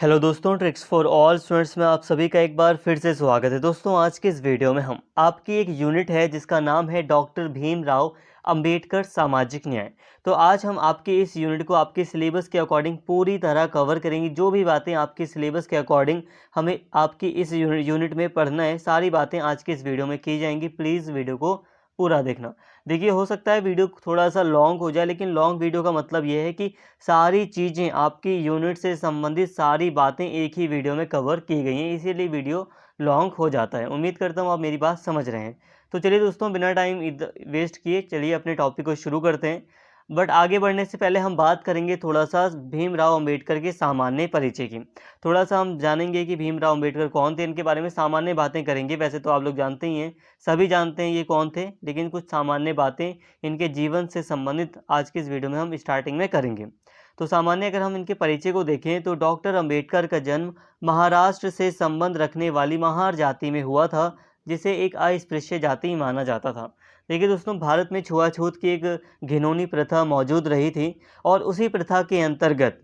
Hello दोस्तों, tricks for all students में आप सभी का एक बार फिर से स्वागत है। दोस्तों, आज के इस वीडियो में हम आपकी एक यूनिट है जिसका नाम है डॉक्टर भीमराव अंबेडकर सामाजिक न्याय। तो आज हम आपके इस यूनिट को आपके सिलेबस के अकॉर्डिंग पूरी तरह कवर करेंगे। जो भी बातें आपके सिलेबस के अकॉर्डिंग हमें आपकी इस यूनिट में पढ़ना है, सारी बातें आज के इस वीडियो में की जाएंगी। प्लीज़ वीडियो को पूरा देखना। देखिए, हो सकता है वीडियो थोड़ा सा लॉन्ग हो जाए, लेकिन लॉन्ग वीडियो का मतलब ये है कि सारी चीज़ें आपकी यूनिट से संबंधित सारी बातें एक ही वीडियो में कवर की गई हैं, इसीलिए वीडियो लॉन्ग हो जाता है। उम्मीद करता हूँ आप मेरी बात समझ रहे हैं। तो चलिए दोस्तों, बिना टाइम वेस्ट किए चलिए अपने टॉपिक को शुरू करते हैं। बट आगे बढ़ने से पहले हम बात करेंगे थोड़ा सा भीमराव अंबेडकर के सामान्य परिचय की। थोड़ा सा हम जानेंगे कि भीमराव अंबेडकर कौन थे, इनके बारे में सामान्य बातें करेंगे। वैसे तो आप लोग जानते ही हैं, सभी जानते हैं ये कौन थे, लेकिन कुछ सामान्य बातें इनके जीवन से संबंधित आज की इस वीडियो में हम स्टार्टिंग में करेंगे। तो सामान्य अगर हम इनके परिचय को देखें तो डॉक्टर अंबेडकर का जन्म महाराष्ट्र से संबंध रखने वाली महार जाति में हुआ था, जिसे एक अस्पृश्य जाति माना जाता था। देखिए दोस्तों, भारत में छुआछूत की एक घिनौनी प्रथा मौजूद रही थी, और उसी प्रथा के अंतर्गत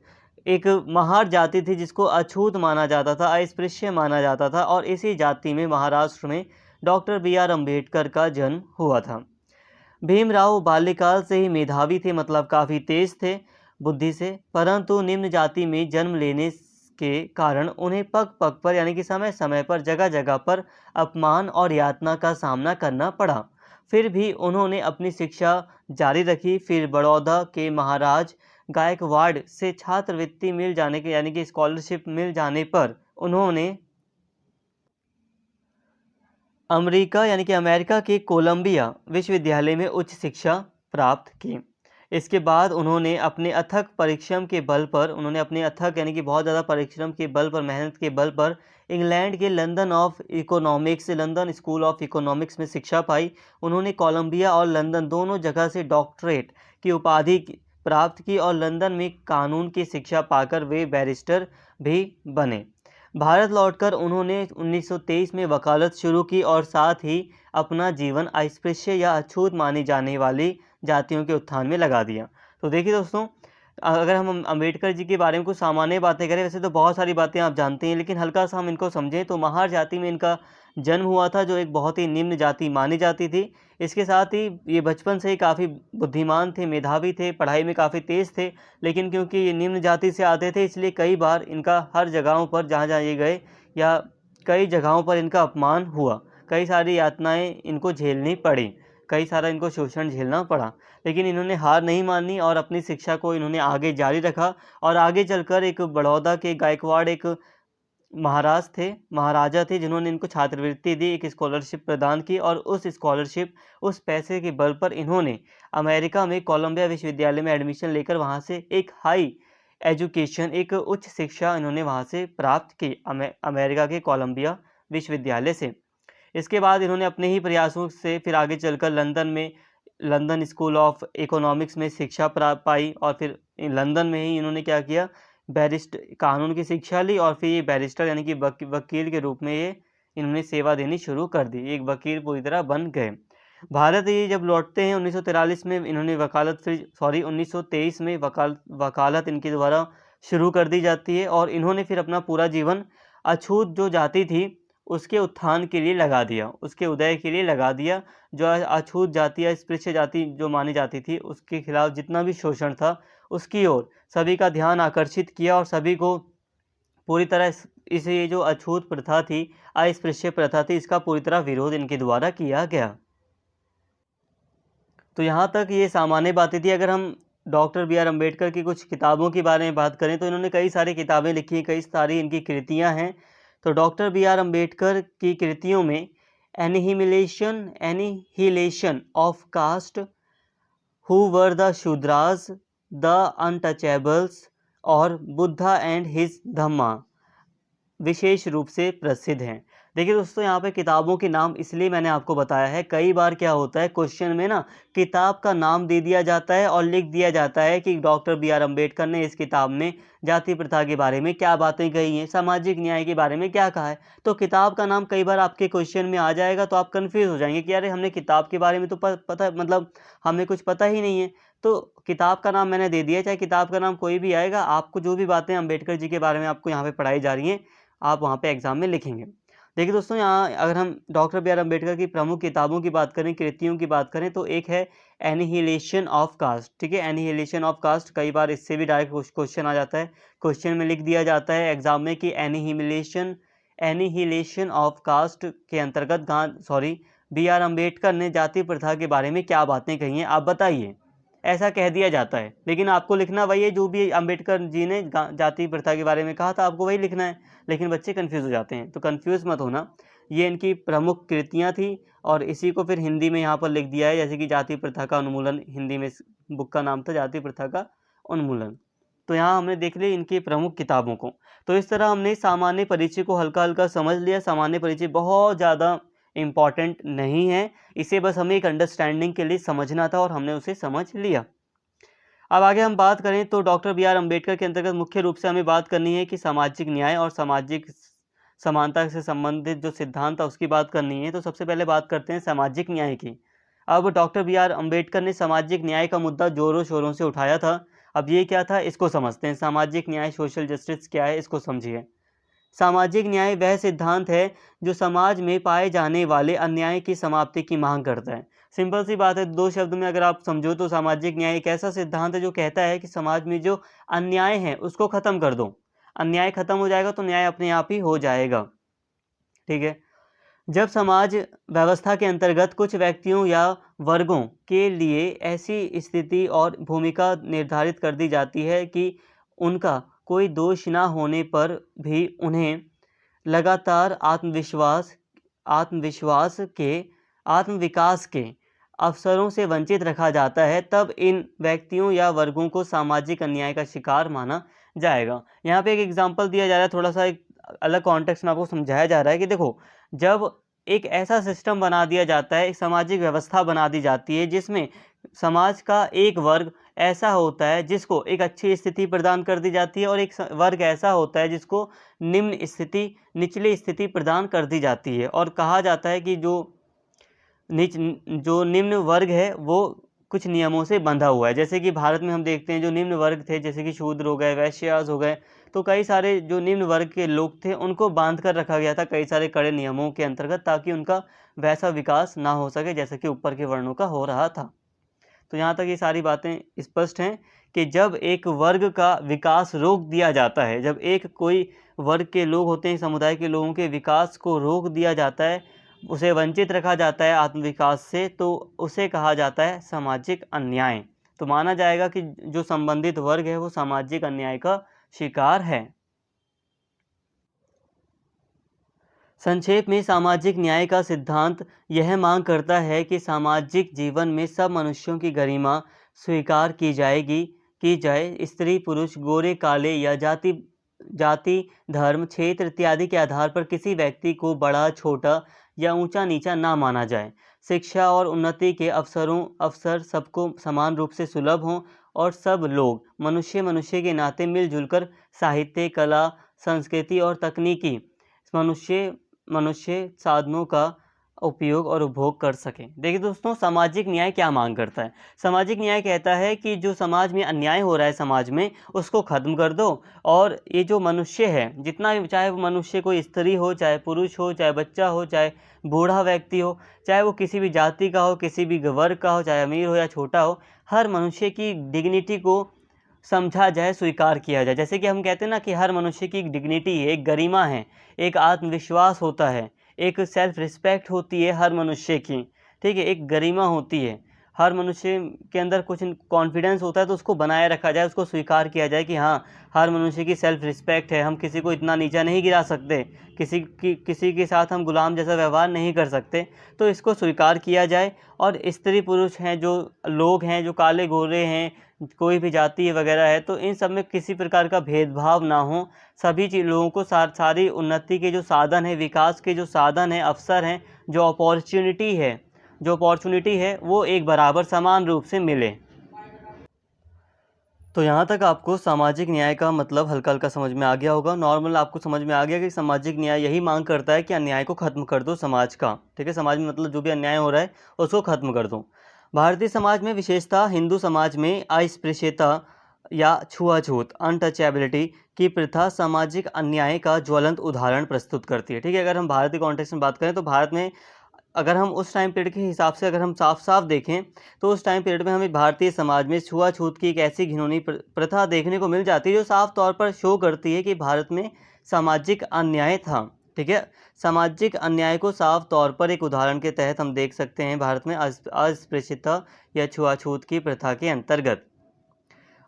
एक महार जाति थी जिसको अछूत माना जाता था, अस्पृश्य माना जाता था, और इसी जाति में महाराष्ट्र में डॉक्टर बी.आर. अम्बेडकर का जन्म हुआ था। भीमराव बाल्यकाल से ही मेधावी थे, मतलब काफ़ी तेज थे बुद्धि से, परंतु निम्न जाति में जन्म लेने के कारण उन्हें पग पग पर यानी कि समय समय पर जगह जगह पर अपमान और यातना का सामना करना पड़ा। फिर भी उन्होंने अपनी शिक्षा जारी रखी। फिर बड़ौदा के महाराज गायकवाड़ से छात्रवृत्ति मिल जाने के यानी कि स्कॉलरशिप मिल जाने पर उन्होंने अमेरिका यानी कि अमेरिका के कोलंबिया विश्वविद्यालय में उच्च शिक्षा प्राप्त की। इसके बाद उन्होंने अपने अथक परिश्रम के बल पर यानी कि बहुत ज़्यादा परिश्रम के बल पर, मेहनत के बल पर इंग्लैंड के लंदन स्कूल ऑफ इकोनॉमिक्स में शिक्षा पाई। उन्होंने कोलंबिया और लंदन दोनों जगह से डॉक्टरेट की उपाधि प्राप्त की, और लंदन में कानून की शिक्षा पाकर वे बैरिस्टर भी बने। भारत लौटकर उन्होंने 1923 में वकालत शुरू की, और साथ ही अपना जीवन अस्पृश्य या अछूत मानी जाने वाली जातियों के उत्थान में लगा दिया। तो देखिए दोस्तों, अगर हम अंबेडकर जी के बारे में कुछ सामान्य बातें करें, वैसे तो बहुत सारी बातें आप जानते हैं, लेकिन हल्का सा हम इनको समझें तो महार जाति में इनका जन्म हुआ था, जो एक बहुत ही निम्न जाति मानी जाती थी। इसके साथ ही ये बचपन से ही काफ़ी बुद्धिमान थे, मेधावी थे, पढ़ाई में काफ़ी तेज़ थे, लेकिन क्योंकि ये निम्न जाति से आते थे, इसलिए कई बार इनका हर जगहों पर जहाँ जहाँ ये गए, या कई जगहों पर इनका अपमान हुआ, कई सारी यातनाएं इनको झेलनी पड़ी, कई सारा इनको शोषण झेलना पड़ा। लेकिन इन्होंने हार नहीं मानी और अपनी शिक्षा को इन्होंने आगे जारी रखा, और आगे चलकर एक बड़ौदा के गायकवाड़ एक महाराजा थे, जिन्होंने इनको छात्रवृत्ति दी, एक स्कॉलरशिप प्रदान की, और उस पैसे के बल पर इन्होंने अमेरिका में कोलंबिया विश्वविद्यालय में एडमिशन लेकर वहाँ से एक एक उच्च शिक्षा इन्होंने वहाँ से प्राप्त की, अमेरिका के कोलंबिया विश्वविद्यालय से। इसके बाद इन्होंने अपने ही प्रयासों से फिर आगे चलकर लंदन स्कूल ऑफ इकोनॉमिक्स में शिक्षा पाई, और फिर लंदन में ही इन्होंने क्या किया, कानून की शिक्षा ली, और फिर ये बैरिस्टर यानी कि वकील के रूप में ये इन्होंने सेवा देनी शुरू कर दी। एक वकील पूरी तरह बन गए। भारत ये जब लौटते हैं 1943 में, इन्होंने 1923 में वकालत इनके द्वारा शुरू कर दी जाती है, और इन्होंने फिर अपना पूरा जीवन अछूत जो जाति थी उसके उत्थान के लिए लगा दिया, उसके उदय के लिए लगा दिया। जो अछूत जाति या स्पृश्य जाति जो मानी जाती थी, उसके खिलाफ जितना भी शोषण था उसकी ओर सभी का ध्यान आकर्षित किया, और सभी को पूरी तरह ये जो अछूत प्रथा थी, अस्पृश्य प्रथा थी, इसका पूरी तरह विरोध इनके द्वारा किया गया। तो यहाँ तक ये सामान्य बातें थी। अगर हम डॉक्टर बी.आर. अम्बेडकर की कुछ किताबों के बारे में बात करें तो इन्होंने कई सारी किताबें लिखी, कई सारी इनकी कृतियाँ हैं। तो डॉक्टर बी.आर. अम्बेडकर की कृतियों में annihilation of caste, who were the Shudras, the untouchables और बुद्धा एंड हिज धम्मा विशेष रूप से प्रसिद्ध हैं। देखिए दोस्तों, यहाँ पे किताबों के नाम इसलिए मैंने आपको बताया है, कई बार क्या होता है क्वेश्चन में ना किताब का नाम दे दिया जाता है और लिख दिया जाता है कि डॉक्टर बी आर अम्बेडकर ने इस किताब में जाति प्रथा के बारे में क्या बातें कही हैं, सामाजिक न्याय के बारे में क्या कहा है। तो किताब का नाम कई बार आपके क्वेश्चन में आ जाएगा तो आप कन्फ्यूज़ हो जाएंगे कि अरे हमने किताब के बारे में तो पता मतलब हमें कुछ पता ही नहीं है। तो किताब का नाम मैंने दे दिया, चाहे किताब का नाम कोई भी आएगा, आपको जो भी बातें अम्बेडकर जी के बारे में आपको यहाँ पे पढ़ाई जा रही हैं, आप वहाँ पे एग्ज़ाम में लिखेंगे। देखिए दोस्तों, यहाँ अगर हम डॉक्टर बी आर अम्बेडकर की प्रमुख किताबों की बात करें, कृतियों की बात करें, तो एक है एनिहिलेशन ऑफ कास्ट। ठीक है, एनिहिलेशन ऑफ कास्ट, कई बार इससे भी डायरेक्ट क्वेश्चन आ जाता है, क्वेश्चन में लिख दिया जाता है एग्जाम में कि एनिहिलेशन ऑफ कास्ट के अंतर्गत बी आर अम्बेडकर ने जाति प्रथा के बारे में क्या बातें कही हैं, आप बताइए। ऐसा कह दिया जाता है, लेकिन आपको लिखना वही है जो भी अम्बेडकर जी ने जाति प्रथा के बारे में कहा था, आपको वही लिखना है। लेकिन बच्चे कंफ्यूज हो जाते हैं, तो कंफ्यूज मत होना। ये इनकी प्रमुख कृतियाँ थी और इसी को फिर हिंदी में यहाँ पर लिख दिया है, जैसे कि जाति प्रथा का उन्मूलन, हिंदी में इस बुक का नाम था जाति प्रथा का उन्मूलन। तो यहाँ हमने देख लिया इनकी प्रमुख किताबों को। तो इस तरह हमने सामान्य परिचय को हल्का हल्का समझ लिया। सामान्य परिचय बहुत ज़्यादा इम्पॉर्टेंट नहीं है, इसे बस हमें एक अंडरस्टैंडिंग के लिए समझना था और हमने उसे समझ लिया। अब आगे हम बात करें तो डॉक्टर बी आर अम्बेडकर के अंतर्गत मुख्य रूप से हमें बात करनी है कि सामाजिक न्याय और सामाजिक समानता से संबंधित जो सिद्धांत है उसकी बात करनी है। तो सबसे पहले बात करते हैं सामाजिक न्याय की। अब डॉक्टर बी आर अम्बेडकर ने सामाजिक न्याय का मुद्दा जोरों शोरों से उठाया था। अब ये क्या था, इसको समझते हैं। सामाजिक न्याय, सोशल जस्टिस क्या है, इसको समझिए। सामाजिक न्याय वह सिद्धांत है जो समाज में पाए जाने वाले अन्याय की समाप्ति की मांग करता है। सिंपल सी बात है, दो शब्द में अगर आप समझो तो सामाजिक न्याय एक ऐसा सिद्धांत है जो कहता है कि समाज में जो अन्याय है उसको खत्म कर दो। अन्याय खत्म हो जाएगा तो न्याय अपने आप ही हो जाएगा। ठीक है, जब समाज व्यवस्था के अंतर्गत कुछ व्यक्तियों या वर्गों के लिए ऐसी स्थिति और भूमिका निर्धारित कर दी जाती है कि उनका कोई दोष ना होने पर भी उन्हें लगातार आत्मविकास के अवसरों से वंचित रखा जाता है, तब इन व्यक्तियों या वर्गों को सामाजिक अन्याय का शिकार माना जाएगा। यहाँ पे एक एग्जाम्पल दिया जा रहा है, थोड़ा सा एक अलग कॉन्टेक्स्ट में आपको समझाया जा रहा है कि देखो, जब एक ऐसा सिस्टम बना दिया जाता है, एक सामाजिक व्यवस्था बना दी जाती है जिसमें समाज का एक वर्ग ऐसा होता है जिसको एक अच्छी स्थिति प्रदान कर दी जाती है और एक वर्ग ऐसा होता है जिसको निचली स्थिति प्रदान कर दी जाती है। और कहा जाता है कि जो निम्न वर्ग है वो कुछ नियमों से बंधा हुआ है। जैसे कि भारत में हम देखते हैं जो निम्न वर्ग थे, जैसे कि शूद्र हो गए, वैश्यास हो गए, तो कई सारे जो निम्न वर्ग के लोग थे उनको बांध कर रखा गया था कई सारे कड़े नियमों के अंतर्गत, ताकि उनका वैसा विकास ना हो सके जैसे कि ऊपर के वर्णों का हो रहा था। तो यहाँ तक ये सारी बातें स्पष्ट हैं कि जब एक वर्ग का विकास रोक दिया जाता है, जब एक कोई वर्ग के लोग होते हैं, समुदाय के लोगों के विकास को रोक दिया जाता है, उसे वंचित रखा जाता है आत्मविकास से, तो उसे कहा जाता है सामाजिक अन्याय। तो माना जाएगा कि जो संबंधित वर्ग है वो सामाजिक अन्याय का शिकार है। संक्षेप में सामाजिक न्याय का सिद्धांत यह मांग करता है कि सामाजिक जीवन में सब मनुष्यों की गरिमा स्वीकार की जाए। स्त्री पुरुष, गोरे काले या जाति धर्म, क्षेत्र इत्यादि के आधार पर किसी व्यक्ति को बड़ा छोटा या ऊंचा नीचा ना माना जाए। शिक्षा और उन्नति के अवसर सबको समान रूप से सुलभ हों और सब लोग मनुष्य के नाते मिलजुल कर साहित्य, कला, संस्कृति और तकनीकी मनुष्य साधनों का उपयोग और उपभोग कर सकें। देखिए दोस्तों, सामाजिक न्याय क्या मांग करता है? सामाजिक न्याय कहता है कि जो समाज में अन्याय हो रहा है समाज में, उसको ख़त्म कर दो और ये जो मनुष्य है, जितना भी, चाहे वो मनुष्य कोई स्त्री हो, चाहे पुरुष हो, चाहे बच्चा हो, चाहे बूढ़ा व्यक्ति हो, चाहे वो किसी भी जाति का हो, किसी भी वर्ग का हो, चाहे अमीर हो या छोटा हो, हर मनुष्य की डिग्निटी को समझा जाए, स्वीकार किया जाए। जैसे कि हम कहते हैं ना कि हर मनुष्य की एक डिग्निटी है, एक गरिमा है, एक आत्मविश्वास होता है, एक सेल्फ रिस्पेक्ट होती है हर मनुष्य की। ठीक है, एक गरिमा होती है, हर मनुष्य के अंदर कुछ कॉन्फिडेंस होता है, तो उसको बनाए रखा जाए, उसको स्वीकार किया जाए कि हाँ, हर मनुष्य की सेल्फ रिस्पेक्ट है, हम किसी को इतना नीचा नहीं गिरा सकते, किसी के साथ हम गुलाम जैसा व्यवहार नहीं कर सकते, तो इसको स्वीकार किया जाए। और स्त्री पुरुष हैं, जो लोग हैं, जो काले गोरे हैं, कोई भी जाति वगैरह है, तो इन सब में किसी प्रकार का भेदभाव ना हो, सभी लोगों को सारी उन्नति के जो साधन है, विकास के जो साधन है, अवसर हैं, जो अपॉर्चुनिटी है वो एक बराबर समान रूप से मिले। तो यहाँ तक आपको सामाजिक न्याय का मतलब हल्का हल्का समझ में आ गया होगा। नॉर्मल आपको समझ में आ गया कि सामाजिक न्याय यही मांग करता है कि अन्याय को खत्म कर दो समाज का। ठीक है, समाज में मतलब जो भी अन्याय हो रहा है उसको खत्म कर दो। भारतीय समाज में विशेषतः हिंदू समाज में अस्पृश्यता या छुआछूत अनटचेबिलिटी की प्रथा सामाजिक अन्याय का ज्वलंत उदाहरण प्रस्तुत करती है। ठीक है, अगर हम भारतीय कॉन्टेक्स्ट में बात करें तो भारत में अगर हम उस टाइम पीरियड के हिसाब से अगर हम साफ साफ देखें तो उस टाइम पीरियड में हमें भारतीय समाज में छुआछूत की एक ऐसी घिनौनी प्रथा देखने को मिल जाती है जो साफ तौर पर शो करती है कि भारत में सामाजिक अन्याय था। ठीक है, सामाजिक अन्याय को साफ तौर पर एक उदाहरण के तहत हम देख सकते हैं भारत में अस्पृश्यता या छुआछूत की प्रथा के अंतर्गत।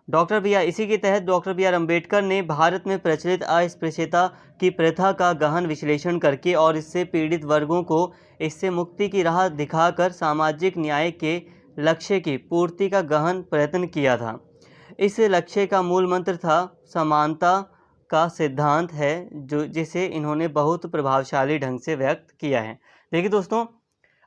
इसी के तहत डॉक्टर बी आर अम्बेडकर ने भारत में प्रचलित अस्पृश्यता की प्रथा का गहन विश्लेषण करके और इससे पीड़ित वर्गों को इससे मुक्ति की राह दिखाकर सामाजिक न्याय के लक्ष्य की पूर्ति का गहन प्रयत्न किया था। इस लक्ष्य का मूल मंत्र था समानता का सिद्धांत है, जिसे इन्होंने बहुत प्रभावशाली ढंग से व्यक्त किया है। देखिए दोस्तों,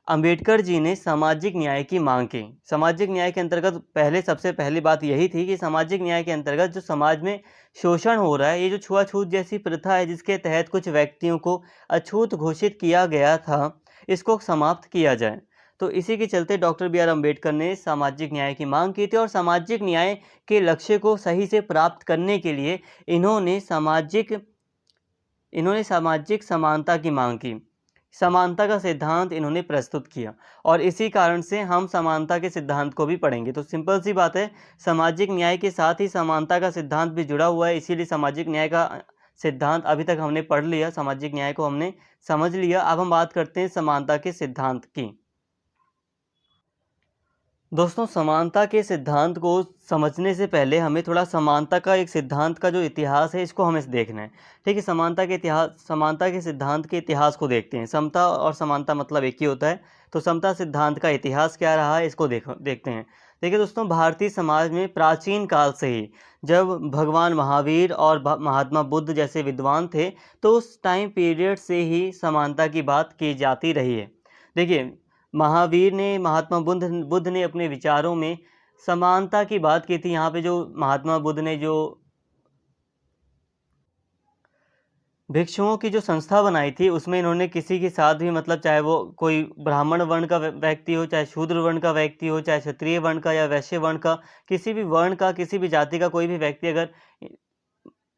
अंबेडकर जी ने सामाजिक न्याय की मांग की। सामाजिक न्याय के अंतर्गत सबसे पहली बात यही थी कि सामाजिक न्याय के अंतर्गत जो समाज में शोषण हो रहा है, ये जो छुआछूत जैसी प्रथा है जिसके तहत कुछ व्यक्तियों को अछूत घोषित किया गया था, इसको समाप्त किया जाए। तो इसी के चलते डॉक्टर बी आर अम्बेडकर ने सामाजिक न्याय की मांग की थी और सामाजिक न्याय के लक्ष्य को सही से प्राप्त करने के लिए इन्होंने सामाजिक समानता की मांग की। समानता का सिद्धांत इन्होंने प्रस्तुत किया और इसी कारण से हम समानता के सिद्धांत को भी पढ़ेंगे। तो सिंपल सी बात है, सामाजिक न्याय के साथ ही समानता का सिद्धांत भी जुड़ा हुआ है, इसीलिए सामाजिक न्याय का सिद्धांत अभी तक हमने पढ़ लिया, सामाजिक न्याय को हमने समझ लिया। अब हम बात करते हैं समानता के सिद्धांत की। दोस्तों, समानता के सिद्धांत को समझने से पहले हमें थोड़ा समानता का एक सिद्धांत का जो इतिहास है इसको हमें देखना है। ठीक है, समानता के सिद्धांत के इतिहास को देखते हैं। समता और समानता मतलब एक ही होता है, तो समता सिद्धांत का इतिहास क्या रहा है इसको देखते हैं। देखिए दोस्तों, भारतीय समाज में प्राचीन काल से ही जब भगवान महावीर और महात्मा बुद्ध जैसे विद्वान थे, तो उस टाइम पीरियड से ही समानता की बात की जाती रही है। देखिए, महात्मा बुद्ध ने अपने विचारों में समानता की बात की थी। यहाँ पे जो महात्मा बुद्ध ने जो भिक्षुओं की जो संस्था बनाई थी उसमें इन्होंने किसी के साथ भी मतलब चाहे वो कोई ब्राह्मण वर्ण का व्यक्ति हो, चाहे शूद्र वर्ण का व्यक्ति हो, चाहे क्षत्रिय वर्ण का या वैश्य वर्ण का, किसी भी वर्ण का, किसी भी जाति का कोई भी व्यक्ति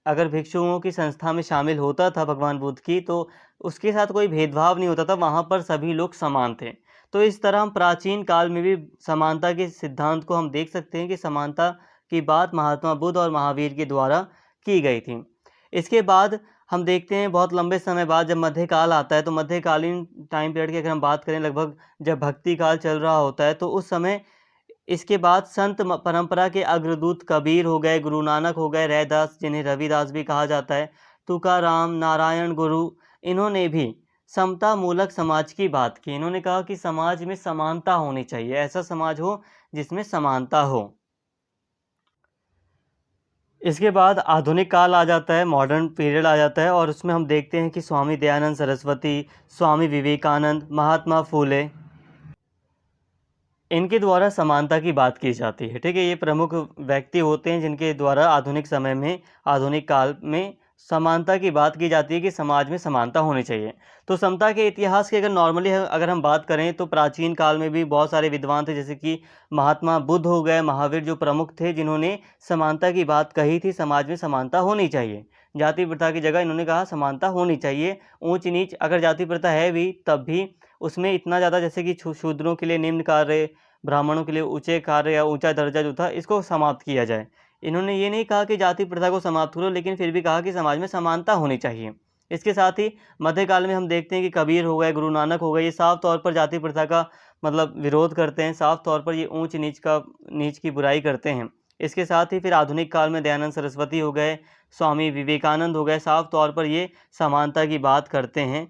अगर भिक्षुओं की संस्था में शामिल होता था भगवान बुद्ध की, तो उसके साथ कोई भेदभाव नहीं होता था, वहाँ पर सभी लोग समान थे। तो इस तरह हम प्राचीन काल में भी समानता के सिद्धांत को हम देख सकते हैं कि समानता की बात महात्मा बुद्ध और महावीर के द्वारा की गई थी। इसके बाद हम देखते हैं बहुत लंबे समय बाद जब मध्यकाल आता है, तो मध्यकालीन टाइम पीरियड की अगर हम बात करें, लगभग जब भक्ति काल चल रहा होता है, तो उस समय इसके बाद संत परंपरा के अग्रदूत कबीर हो गए, गुरु नानक हो गए, रैदास जिन्हें रविदास भी कहा जाता है, तुकाराम, नारायण गुरु, इन्होंने भी समता मूलक समाज की बात की। इन्होंने कहा कि समाज में समानता होनी चाहिए, ऐसा समाज हो जिसमें समानता हो। इसके बाद आधुनिक काल आ जाता है, मॉडर्न पीरियड आ जाता है और उसमें हम देखते हैं कि स्वामी दयानंद सरस्वती, स्वामी विवेकानंद, महात्मा फूले, इनके द्वारा समानता की बात की जाती है। ठीक है, ये प्रमुख व्यक्ति होते हैं जिनके द्वारा आधुनिक काल में समानता की बात की जाती है कि समाज में समानता होनी चाहिए। तो समता के इतिहास की अगर हम बात करें तो प्राचीन काल में भी बहुत सारे विद्वान थे, जैसे कि महात्मा बुद्ध हो गए, महावीर जो प्रमुख थे, जिन्होंने समानता की बात कही थी, समाज में समानता होनी चाहिए। जाति प्रथा की जगह इन्होंने कहा समानता होनी चाहिए। ऊंच नीच अगर जाति प्रथा है भी, तब भी उसमें इतना ज़्यादा, जैसे कि शूद्रों के लिए निम्न कार्य, ब्राह्मणों के लिए ऊंचे कार्य या ऊंचा दर्जा जो था, इसको समाप्त किया जाए। इन्होंने ये नहीं कहा कि जाति प्रथा को समाप्त करो, लेकिन फिर भी कहा कि समाज में समानता होनी चाहिए। इसके साथ ही मध्यकाल में हम देखते हैं कि कबीर हो गए, गुरु नानक हो गए, ये साफ तौर पर जाति प्रथा का मतलब विरोध करते हैं, साफ तौर पर ये ऊंच नीच की बुराई करते हैं। इसके साथ ही फिर आधुनिक काल में दयानंद सरस्वती हो गए, स्वामी विवेकानंद हो गए, साफ तौर पर ये समानता की बात करते हैं।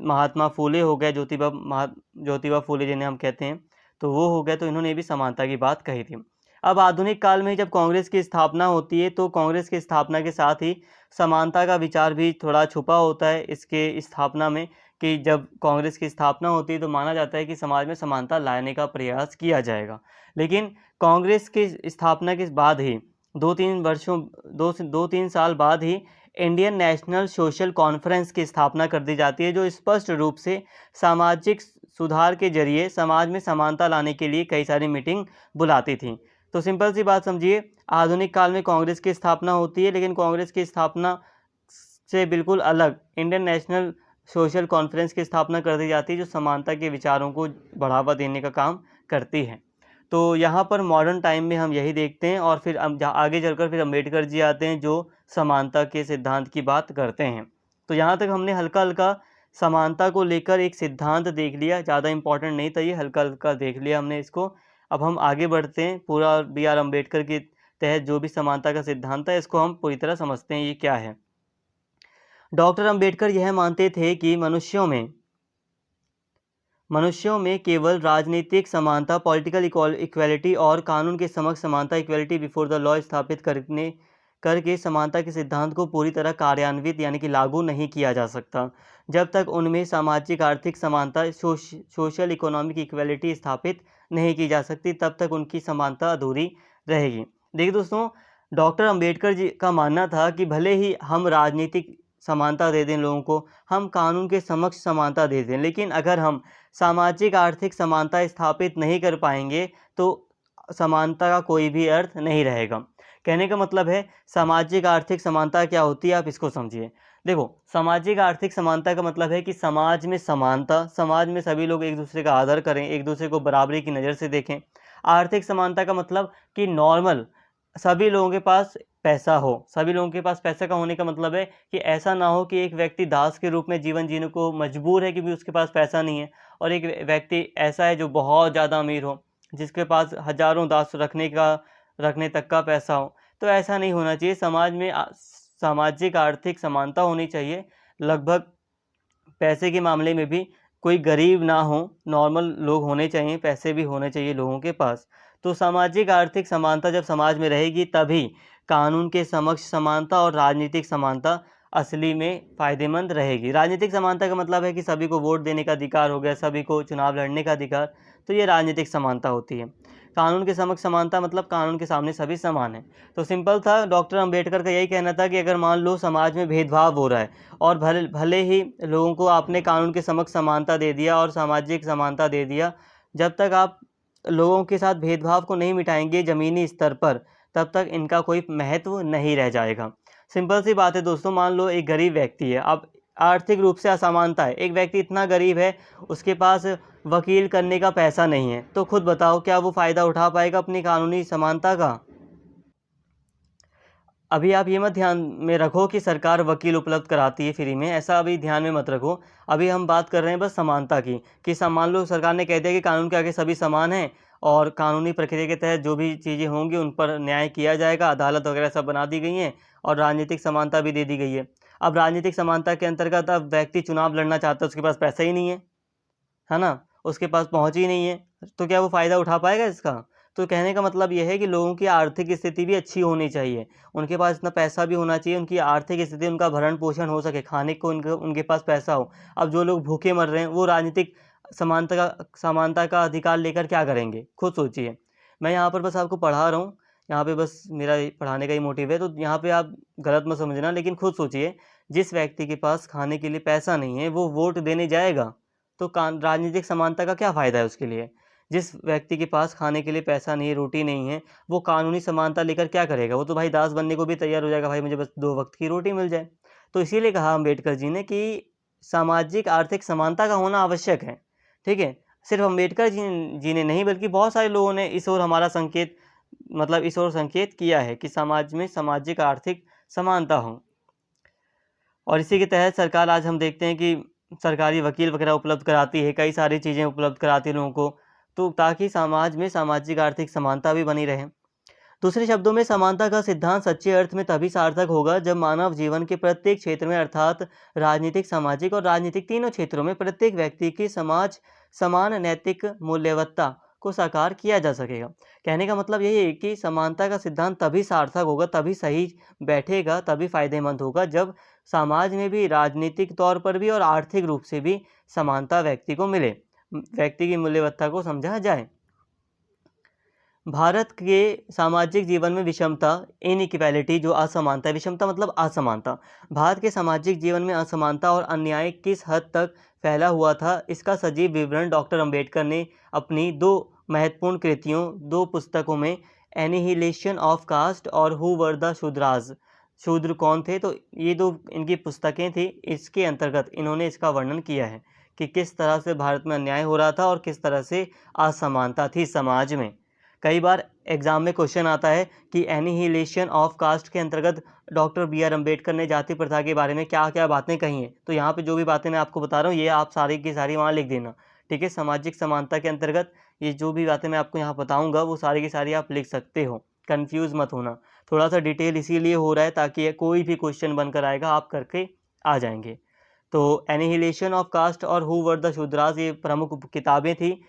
महात्मा फूले हो गए, ज्योतिबा फूले जिन्हें हम कहते हैं, तो वो हो गए, तो इन्होंने भी समानता की बात कही थी। अब आधुनिक काल में जब कांग्रेस की स्थापना होती है तो कांग्रेस की स्थापना के साथ ही समानता का विचार भी थोड़ा छुपा होता है इसके स्थापना में, कि जब कांग्रेस की स्थापना होती है तो माना जाता है कि समाज में समानता लाने का प्रयास किया जाएगा। लेकिन कांग्रेस की स्थापना के बाद ही 2-3 साल बाद ही इंडियन नेशनल सोशल कॉन्फ्रेंस की स्थापना कर दी जाती है, जो स्पष्ट रूप से सामाजिक सुधार के जरिए समाज में समानता लाने के लिए कई सारी मीटिंग बुलाती थी। तो सिंपल सी बात समझिए, आधुनिक काल में कांग्रेस की स्थापना होती है, लेकिन कांग्रेस की स्थापना से बिल्कुल अलग इंडियन नेशनल सोशल कॉन्फ्रेंस की स्थापना कर दी जाती है, जो समानता के विचारों को बढ़ावा देने का काम करती है। तो यहाँ पर मॉडर्न टाइम में हम यही देखते हैं, और फिर आगे चलकर फिर अम्बेडकर जी आते हैं जो समानता के सिद्धांत की बात करते हैं। तो यहाँ तक हमने हल्का हल्का समानता को लेकर एक सिद्धांत देख लिया, ज़्यादा इंपॉर्टेंट नहीं था ये, हल्का हल्का देख लिया हमने इसको। अब हम आगे बढ़ते हैं, पूरा बी आर अम्बेडकर के तहत जो भी समानता का सिद्धांत है इसको हम पूरी तरह समझते हैं ये क्या है। डॉक्टर अम्बेडकर यह मानते थे कि मनुष्यों में केवल राजनीतिक समानता, पॉलिटिकल इक्वालिटी और कानून के समक्ष समानता, इक्वालिटी बिफोर द लॉ स्थापित करके समानता के सिद्धांत को पूरी तरह कार्यान्वित यानी कि लागू नहीं किया जा सकता। जब तक उनमें सामाजिक आर्थिक समानता, सोशल इकोनॉमिक इक्वालिटी स्थापित नहीं की जा सकती, तब तक उनकी समानता अधूरी रहेगी। देखिए दोस्तों, डॉक्टर अम्बेडकर जी का मानना था कि भले ही हम राजनीतिक समानता दे दें लोगों को, हम कानून के समक्ष समानता दे दें, लेकिन अगर हम सामाजिक आर्थिक समानता स्थापित नहीं कर पाएंगे तो समानता का कोई भी अर्थ नहीं रहेगा। कहने का मतलब है, सामाजिक आर्थिक समानता क्या होती है, आप इसको समझिए। देखो, सामाजिक आर्थिक समानता का मतलब है कि समाज में समानता, समाज में सभी लोग एक दूसरे का आदर करें, एक दूसरे को बराबरी की नज़र से देखें। आर्थिक समानता का मतलब कि नॉर्मल सभी लोगों के पास पैसा हो। सभी लोगों के पास पैसे का होने का मतलब है कि ऐसा ना हो कि एक व्यक्ति दास के रूप में जीवन जीने को मजबूर है क्योंकि उसके पास पैसा नहीं है, और एक व्यक्ति ऐसा है जो बहुत ज़्यादा अमीर हो, जिसके पास हज़ारों दास रखने तक का पैसा हो। तो ऐसा नहीं होना चाहिए। समाज में सामाजिक आर्थिक समानता होनी चाहिए। लगभग पैसे के मामले में भी कोई गरीब ना हो, नॉर्मल लोग होने चाहिए, पैसे भी होने चाहिए लोगों के पास। तो सामाजिक आर्थिक समानता जब समाज में रहेगी तभी कानून के समक्ष समानता और राजनीतिक समानता असली में फ़ायदेमंद रहेगी। राजनीतिक समानता का मतलब है कि सभी को वोट देने का अधिकार हो गया, सभी को चुनाव लड़ने का अधिकार, तो ये राजनीतिक समानता होती है। कानून के समक्ष समानता मतलब कानून के सामने सभी समान हैं। तो सिंपल था, डॉक्टर अम्बेडकर का यही कहना था कि अगर मान लो समाज में भेदभाव हो रहा है और भले ही लोगों को आपने कानून के समक्ष समानता दे दिया और सामाजिक समानता दे दिया, जब तक आप लोगों के साथ भेदभाव को नहीं मिटाएंगे ज़मीनी स्तर पर, तब तक इनका कोई महत्व नहीं रह जाएगा। सिंपल सी बात है दोस्तों, मान लो एक गरीब व्यक्ति है, अब आर्थिक रूप से असमानता है, एक व्यक्ति इतना गरीब है उसके पास वकील करने का पैसा नहीं है, तो खुद बताओ क्या वो फ़ायदा उठा पाएगा अपनी कानूनी समानता का? अभी आप ये मत ध्यान में रखो कि सरकार वकील उपलब्ध कराती है फ्री में, ऐसा अभी ध्यान में मत रखो। अभी हम बात कर रहे हैं बस समानता की, कि मान लो सरकार ने कह दिया कि कानून के आगे सभी समान हैं और कानूनी प्रक्रिया के तहत जो भी चीज़ें होंगी उन पर न्याय किया जाएगा, अदालत वगैरह सब बना दी गई हैं और राजनीतिक समानता भी दे दी गई है। अब राजनीतिक समानता के अंतर्गत अब व्यक्ति चुनाव लड़ना चाहता है, उसके पास पैसा ही नहीं है ना? उसके पास पहुँच ही नहीं है, तो क्या वो फ़ायदा उठा पाएगा इसका? तो कहने का मतलब ये है कि लोगों की आर्थिक स्थिति भी अच्छी होनी चाहिए। उनके पास इतना पैसा भी होना चाहिए, उनकी आर्थिक स्थिति, उनका भरण-पोषण हो सके, खाने को उनके पास पैसा हो। अब जो लोग भूखे मर रहे हैं, वो राजनीतिक समानता का अधिकार लेकर क्या करेंगे? खुद सोचिए। मैं यहाँ पर बस आपको पढ़ा रहा हूँ, यहाँ पे बस मेरा पढ़ाने का ही मोटिव है, तो यहाँ पे आप गलत मत समझना, लेकिन खुद सोचिए, जिस व्यक्ति के पास खाने के लिए पैसा नहीं है, वो वोट देने जाएगा, तो राजनीतिक समानता का क्या फ़ायदा है उसके लिए? जिस व्यक्ति के पास खाने के लिए पैसा नहीं है, रोटी नहीं है, वो कानूनी समानता लेकर क्या करेगा? वो तो भाई दास बनने को भी तैयार हो जाएगा, भाई मुझे बस 2 वक़्त की रोटी मिल जाए। तो इसीलिए कहा अम्बेडकर जी ने कि सामाजिक आर्थिक समानता का होना आवश्यक है, ठीक है? सिर्फ़ अम्बेडकर जी ने नहीं, बल्कि बहुत सारे लोगों ने इस ओर हमारा संकेत, मतलब इस ओर संकेत किया है कि समाज में सामाजिक आर्थिक समानता हो। और इसी के तहत सरकार, आज हम देखते हैं कि सरकारी वकील वगैरह उपलब्ध कराती है, कई सारी चीज़ें उपलब्ध कराती है लोगों को, तो ताकि समाज में सामाजिक आर्थिक समानता भी बनी रहे। दूसरे शब्दों में, समानता का सिद्धांत सच्चे अर्थ में तभी सार्थक होगा जब मानव जीवन के प्रत्येक क्षेत्र में, अर्थात राजनीतिक, सामाजिक और राजनीतिक तीनों क्षेत्रों में प्रत्येक व्यक्ति की समान नैतिक मूल्यवत्ता को साकार किया जा सकेगा। कहने का मतलब यही है कि समानता का सिद्धांत तभी सार्थक होगा, तभी सही बैठेगा, तभी फायदेमंद होगा जब समाज में भी, राजनीतिक तौर पर भी और आर्थिक रूप से भी समानता व्यक्ति को मिले, व्यक्ति की मूल्यवत्ता को समझा जाए। भारत के सामाजिक जीवन में विषमता, इनइक्वालिटी, जो असमानता, विषमता मतलब असमानता, भारत के सामाजिक जीवन में असमानता और अन्याय किस हद तक फैला हुआ था, इसका सजीव विवरण डॉक्टर अंबेडकर ने अपनी दो महत्वपूर्ण कृतियों, दो पुस्तकों में, एनिहिलेशन ऑफ कास्ट और हु वर द शूद्राज, शूद्र कौन थे, तो ये दो इनकी पुस्तकें थी। इसके अंतर्गत इन्होंने इसका वर्णन किया है कि किस तरह से भारत में अन्याय हो रहा था और किस तरह से असमानता थी समाज में। कई बार एग्जाम में क्वेश्चन आता है कि एनिहिलेशन ऑफ कास्ट के अंतर्गत डॉक्टर बी आर अम्बेडकर ने जाति प्रथा के बारे में क्या क्या बातें कही हैं। तो यहाँ पे जो भी बातें मैं आपको बता रहा हूँ ये आप सारी की सारी वहाँ लिख देना, ठीक है। सामाजिक समानता के अंतर्गत ये जो भी बातें मैं आपको यहाँ बताऊँगा वो सारी की सारी आप लिख सकते हो, कन्फ्यूज़ मत होना। थोड़ा सा डिटेल इसीलिए हो रहा है ताकि कोई भी क्वेश्चन बनकर आएगा आप करके आ जाएंगे। तो एनिहिलेशन ऑफ कास्ट और हु वर द शूद्रास ये प्रमुख किताबें थी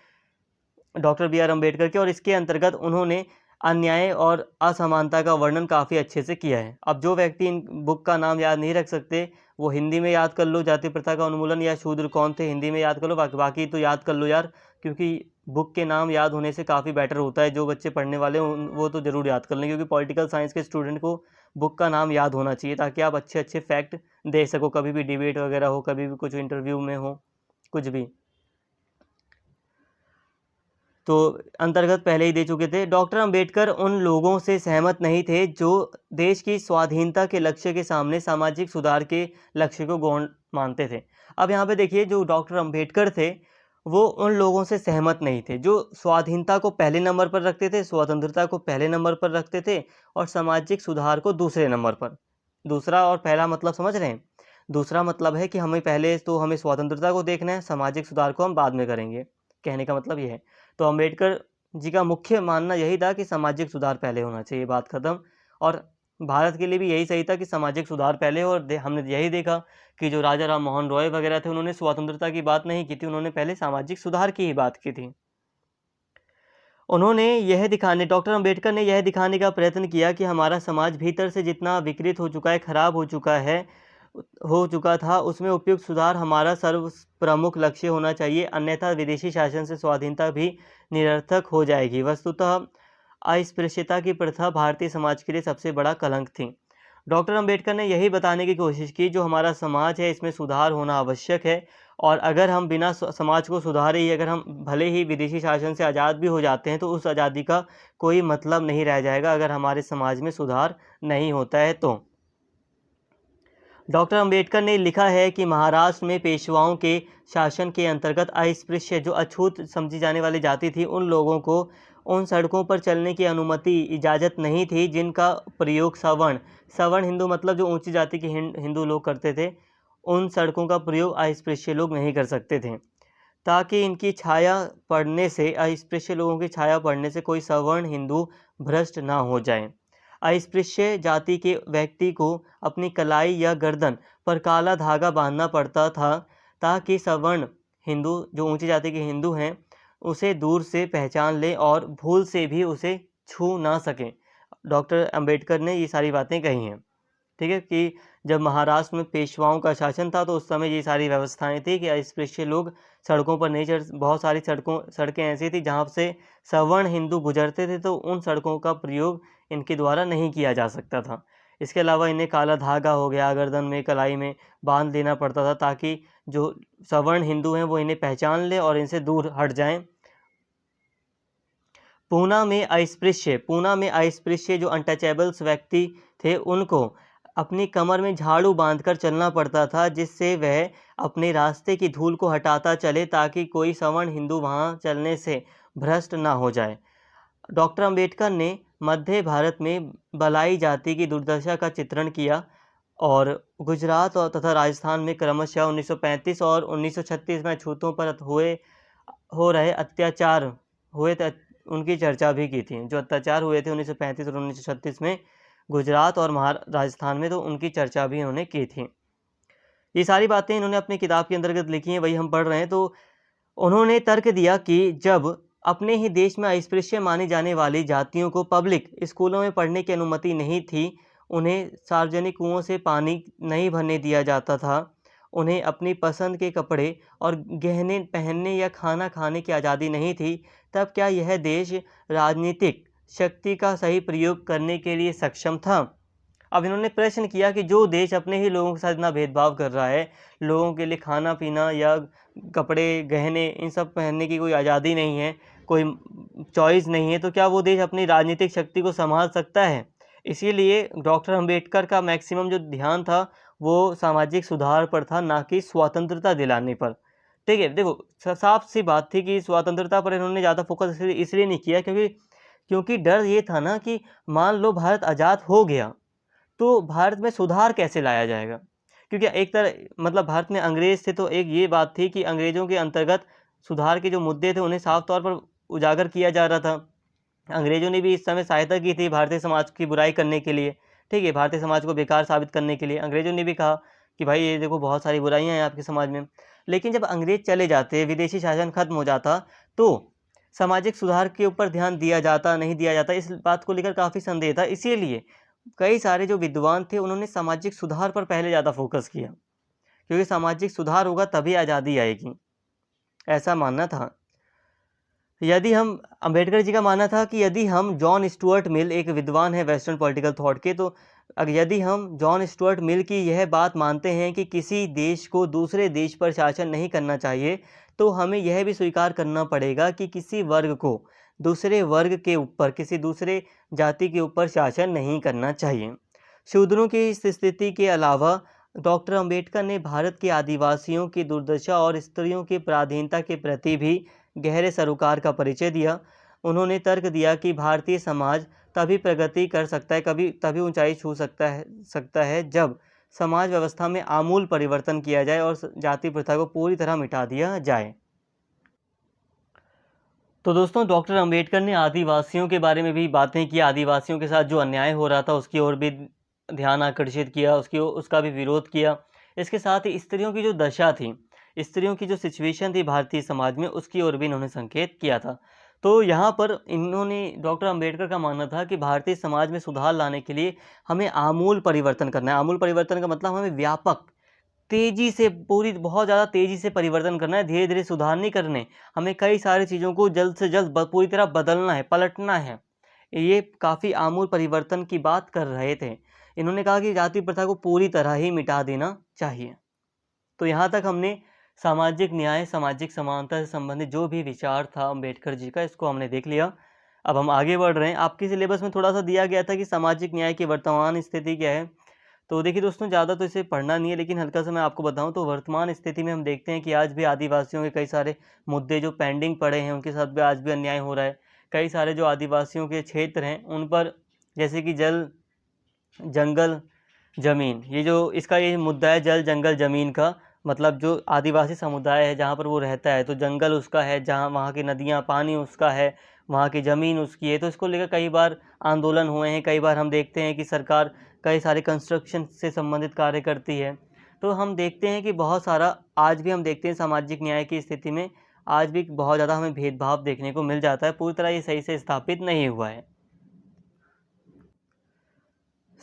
डॉक्टर बी आर अम्बेडकर के, और इसके अंतर्गत उन्होंने अन्याय और असमानता का वर्णन काफ़ी अच्छे से किया है। अब जो व्यक्ति इन बुक का नाम याद नहीं रख सकते वो हिंदी में याद कर लो, जाति प्रथा का उन्मूलन या शूद्र कौन थे, हिंदी में याद कर लो, बाकी तो याद कर लो यार, क्योंकि बुक के नाम याद होने से काफ़ी बेटर होता है। जो बच्चे पढ़ने वाले वो तो ज़रूर याद कर लें, क्योंकि पॉलिटिकल साइंस के स्टूडेंट को बुक का नाम याद होना चाहिए ताकि आप अच्छे अच्छे फैक्ट दे सको, कभी भी डिबेट वगैरह हो, कभी भी कुछ इंटरव्यू में हो, कुछ भी। तो अंतर्गत पहले ही दे चुके थे। डॉक्टर अंबेडकर उन लोगों से सहमत नहीं थे जो देश की स्वाधीनता के लक्ष्य के सामने सामाजिक सुधार के लक्ष्य को गौण मानते थे। अब यहाँ पे देखिए, जो डॉक्टर अंबेडकर थे वो उन लोगों से सहमत नहीं थे जो स्वाधीनता को पहले नंबर पर रखते थे, स्वतंत्रता को पहले नंबर पर रखते थे और सामाजिक सुधार को दूसरे नंबर पर। दूसरा और पहला मतलब समझ रहे हैं? दूसरा मतलब है कि हमें पहले तो हमें स्वतंत्रता को देखना है, सामाजिक सुधार को हम बाद में करेंगे। कहने का मतलब ये है। तो अंबेडकर जी का मुख्य मानना यही था कि सामाजिक सुधार पहले होना चाहिए, बात खत्म। और भारत के लिए भी यही सही था कि सामाजिक सुधार पहले हो, और हमने यही देखा कि जो राजा राम मोहन रॉय वगैरह थे उन्होंने स्वतंत्रता की बात नहीं की थी, उन्होंने पहले सामाजिक सुधार की ही बात की थी। डॉक्टर अंबेडकर ने यह दिखाने का प्रयत्न किया कि हमारा समाज भीतर से जितना विकृत हो चुका है, खराब हो चुका था, उसमें उपयुक्त सुधार हमारा सर्व प्रमुख लक्ष्य होना चाहिए, अन्यथा विदेशी शासन से स्वाधीनता भी निरर्थक हो जाएगी। वस्तुतः अस्पृश्यता की प्रथा भारतीय समाज के लिए सबसे बड़ा कलंक थी। डॉक्टर अंबेडकर ने यही बताने की कोशिश की जो हमारा समाज है इसमें सुधार होना आवश्यक है, और अगर हम बिना समाज को सुधारे ही, अगर हम भले ही विदेशी शासन से आज़ाद भी हो जाते हैं तो उस आज़ादी का कोई मतलब नहीं रह जाएगा अगर हमारे समाज में सुधार नहीं होता है तो। डॉक्टर अंबेडकर ने लिखा है कि महाराष्ट्र में पेशवाओं के शासन के अंतर्गत अस्पृश्य, जो अछूत समझी जाने वाली जाति थी, उन लोगों को उन सड़कों पर चलने की अनुमति, इजाज़त नहीं थी जिनका प्रयोग सवर्ण हिंदू मतलब जो ऊंची जाति के हिंदू लोग करते थे, उन सड़कों का प्रयोग अस्पृश्य लोग नहीं कर सकते थे, ताकि इनकी छाया पड़ने से, अस्पृश्य लोगों की छाया पड़ने से कोई सवर्ण हिंदू भ्रष्ट ना हो जाए। अस्पृश्य जाति के व्यक्ति को अपनी कलाई या गर्दन पर काला धागा बांधना पड़ता था ताकि सवर्ण हिंदू, जो ऊंची जाति के हिंदू हैं, उसे दूर से पहचान ले और भूल से भी उसे छू ना सकें। डॉक्टर अंबेडकर ने ये सारी बातें कही हैं, ठीक है। कि जब महाराष्ट्र में पेशवाओं का शासन था तो उस समय ये सारी व्यवस्थाएं थी कि अस्पृश्य लोग सड़कों पर नहीं चढ़, बहुत सारी सड़कें ऐसी थी जहाँ से सवर्ण हिंदू गुजरते थे, तो उन सड़कों का प्रयोग इनके द्वारा नहीं किया जा सकता था। इसके अलावा इन्हें काला धागा हो गया, गर्दन में, कलाई में बांध देना पड़ता था ताकि जो सवर्ण हिंदू हैं वो इन्हें पहचान ले और इनसे दूर हट जाएं। पूना में अस्पृश्य जो अनटचेबल्स व्यक्ति थे उनको अपनी कमर में झाड़ू बांधकर चलना पड़ता था, जिससे वह अपने रास्ते की धूल को हटाता चले ताकि कोई सवर्ण हिंदू वहां चलने से भ्रष्ट ना हो जाए। डॉक्टर अंबेडकर ने मध्य भारत में बलाई जाति की दुर्दशा का चित्रण किया और गुजरात और तथा राजस्थान में क्रमशः 1935 और 1936 में अछूतों पर हो रहे अत्याचार उनकी चर्चा भी की थी। जो अत्याचार हुए थे 1935 और 1936 में गुजरात और राजस्थान में, तो उनकी चर्चा भी इन्होंने की थी। ये सारी बातें इन्होंने अपनी किताब के अंतर्गत लिखी हैं, वही हम पढ़ रहे हैं। तो उन्होंने तर्क दिया कि जब अपने ही देश में अस्पृश्य मानी जाने वाली जातियों को पब्लिक स्कूलों में पढ़ने की अनुमति नहीं थी। उन्हें सार्वजनिक कुओं से पानी नहीं भरने दिया जाता था। उन्हें अपनी पसंद के कपड़े और गहने पहनने या खाना खाने की आज़ादी नहीं थी। तब क्या यह देश राजनीतिक शक्ति का सही प्रयोग करने के लिए सक्षम था? अब इन्होंने प्रश्न किया कि जो देश अपने ही लोगों के साथ इतना भेदभाव कर रहा है, लोगों के लिए खाना पीना या कपड़े गहने इन सब पहनने की कोई आज़ादी नहीं है, कोई चॉइस नहीं है, तो क्या वो देश अपनी राजनीतिक शक्ति को संभाल सकता है? इसीलिए डॉक्टर अंबेडकर का मैक्सिमम जो ध्यान था वो सामाजिक सुधार पर था, ना कि स्वतंत्रता दिलाने पर। ठीक है, देखो साफ सी बात थी कि स्वतंत्रता पर इन्होंने ज़्यादा फोकस इसलिए नहीं किया क्योंकि डर ये था ना कि मान लो भारत आज़ाद हो गया तो भारत में सुधार कैसे लाया जाएगा? क्योंकि एक तरह मतलब भारत में अंग्रेज थे, तो एक ये बात थी कि अंग्रेज़ों के अंतर्गत सुधार के जो मुद्दे थे उन्हें साफ तौर पर उजागर किया जा रहा था। अंग्रेज़ों ने भी इस समय सहायता की थी भारतीय समाज की बुराई करने के लिए, ठीक है? भारतीय समाज को बेकार साबित करने के लिए अंग्रेज़ों ने भी कहा कि भाई ये देखो बहुत सारी बुराइयाँ हैं आपके समाज में। लेकिन जब अंग्रेज़ चले जाते, विदेशी शासन खत्म हो जाता, तो सामाजिक सुधार के ऊपर ध्यान दिया जाता, नहीं दिया जाता, इस बात को लेकर काफ़ी संदेह था। इसीलिए कई सारे जो विद्वान थे उन्होंने सामाजिक सुधार पर पहले ज़्यादा फोकस किया, क्योंकि सामाजिक सुधार होगा तभी आज़ादी आएगी, ऐसा मानना था। यदि हम अंबेडकर जी का मानना था कि यदि हम जॉन स्टुअर्ट मिल एक विद्वान है वेस्टर्न पॉलिटिकल थॉट के, तो यदि हम जॉन स्टुअर्ट मिल की यह बात मानते हैं कि किसी देश को दूसरे देश पर शासन नहीं करना चाहिए, तो हमें यह भी स्वीकार करना पड़ेगा कि किसी वर्ग को दूसरे वर्ग के ऊपर, किसी दूसरे जाति के ऊपर शासन नहीं करना चाहिए। शूद्रों की इस स्थिति के अलावा डॉक्टर अंबेडकर ने भारत के आदिवासियों की दुर्दशा और स्त्रियों की पराधीनता के प्रति भी गहरे सरोकार का परिचय दिया। उन्होंने तर्क दिया कि भारतीय समाज तभी प्रगति कर सकता है, कभी तभी ऊंचाई छू सकता है जब समाज व्यवस्था में आमूल परिवर्तन किया जाए और जाति प्रथा को पूरी तरह मिटा दिया जाए। तो दोस्तों डॉक्टर अंबेडकर ने आदिवासियों के बारे में भी बातें की, आदिवासियों के साथ जो अन्याय हो रहा था उसकी ओर भी ध्यान आकर्षित किया, उसका भी विरोध किया। इसके साथ ही स्त्रियों की जो दशा थी, स्त्रियों की जो सिचुएशन थी भारतीय समाज में, उसकी ओर भी इन्होंने संकेत किया था। तो यहाँ पर इन्होंने डॉक्टर अंबेडकर का मानना था कि भारतीय समाज में सुधार लाने के लिए हमें आमूल परिवर्तन करना है। आमूल परिवर्तन का मतलब हमें व्यापक तेज़ी से बहुत ज़्यादा तेज़ी से परिवर्तन करना है, धीरे-धीरे सुधार नहीं करने। हमें कई सारी चीज़ों को जल्द से जल्द पूरी तरह बदलना है, पलटना है। ये काफ़ी आमूल परिवर्तन की बात कर रहे थे। इन्होंने कहा कि जाति प्रथा को पूरी तरह ही मिटा देना चाहिए। तो यहाँ तक हमने सामाजिक न्याय, सामाजिक समानता से संबंधित जो भी विचार था अम्बेडकर जी का, इसको हमने देख लिया। अब हम आगे बढ़ रहे हैं। आपके सिलेबस में थोड़ा-सा दिया गया था कि सामाजिक न्याय की वर्तमान स्थिति क्या है। तो देखिए दोस्तों, ज़्यादा तो इसे पढ़ना नहीं है, लेकिन हल्का सा मैं आपको बताऊं तो वर्तमान स्थिति में हम देखते हैं कि आज भी आदिवासियों के कई सारे मुद्दे जो पेंडिंग पड़े हैं, उनके साथ भी आज भी अन्याय हो रहा है। कई सारे जो आदिवासियों के क्षेत्र हैं उन पर, जैसे कि जल, जंगल, ज़मीन, ये मुद्दा है जल, जंगल, ज़मीन का। मतलब जो आदिवासी समुदाय है जहाँ पर वो रहता है, तो जंगल उसका है, जहाँ वहाँ की नदियाँ, पानी उसका है, वहाँ की ज़मीन उसकी है। तो इसको लेकर कई बार आंदोलन हुए हैं। कई बार हम देखते हैं कि सरकार कई सारे कंस्ट्रक्शन से संबंधित कार्य करती है। तो हम देखते हैं कि बहुत सारा आज भी हम देखते हैं सामाजिक न्याय की स्थिति में आज भी बहुत ज़्यादा हमें भेदभाव देखने को मिल जाता है। पूरी तरह ये सही से स्थापित नहीं हुआ है।